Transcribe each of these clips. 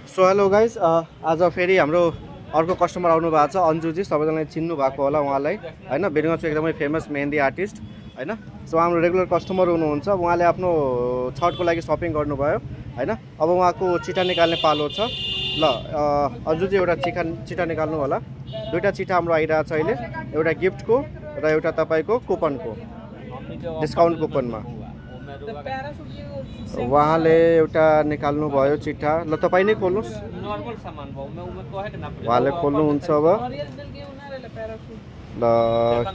So hello guys, आज फेरि हाम्रो अर्को कस्टमर आउनु भएको छ अन्जुजी। सबैजनाले चिन्नु भएको होला उहाँलाई हैन। बेरिङको एकदमै फेमस मेहन्दी आर्टिस्ट हैन। सो हाम्रो रेगुलर कस्टमर हुनुहुन्छ। उहाँले आफ्नो छठको लागि सपिङ गर्नुभयो हैन। अब उहाँको चिठा निकाल्ने पालो छ। ल अन्जुजी एउटा चिठा निकाल्नु होला। दुईटा चिठा हाम्रो आइरहेको छ अहिले, एउटा गिफ्टको र एउटा तपाईको कुपनको, डिस्काउन्ट कुपनमा। उहाँले एउटा निकाल्नु भयो चिठा। ल तपाईँ नै खोल्नुहोस्। उहाँले खोल्नुहुन्छ अब। ल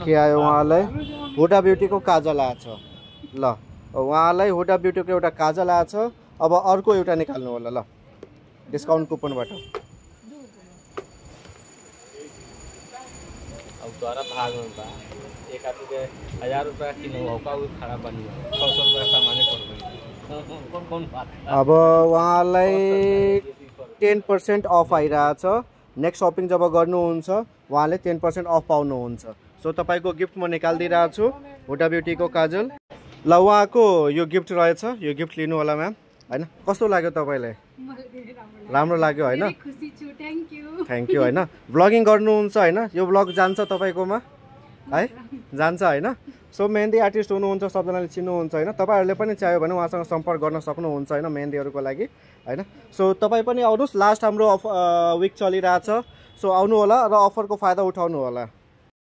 के आयो उहाँलाई? हुडा ब्युटीको काजल आएछ। ल उहाँलाई हुडा ब्युटीको एउटा काजल आएछ। अब अर्को एउटा निकाल्नु होला ल डिस्काउन्ट कुपनबाट। एक आदमी के 1000 रुपया किलो होगा वो खराब बनी 100 रुपया सामान कौन बात। अब उहाँलाई 10% अफ आइरहेछ। नेक्स्ट सपिङ जब गर्नुहुन्छ उहाँले 10% अफ पाउनुहुन्छ। सो तपाईँको गिफ्ट म निकालिदिइरहेको छु, हुडा ब्युटीको काजल। ल उहाँको यो गिफ्ट रहेछ, यो गिफ्ट लिनु होला म्याम हैन। कस्तो लाग्यो तपाईँलाई? राम्रो लाग्यो हैन? थ्याङ्क यू हैन। ब्लगिङ गर्नुहुन्छ हैन? यो ब्लग जान्छ तपाईँकोमा है? जान्छ हैन। सो मेहन्दी आर्टिस्ट हुनुहुन्छ, सबजनाले चिन्नुहुन्छ हैन। तपाईँहरूले पनि चाह्यो भने उहाँसँग सम्पर्क गर्न सक्नुहुन्छ हैन मेहन्दीहरूको लागि हैन। सो तपाईँ पनि आउनुहोस्। लास्ट हाम्रो विक चलिरहेछ। सो आउनु होला र अफरको फाइदा उठाउनु होला।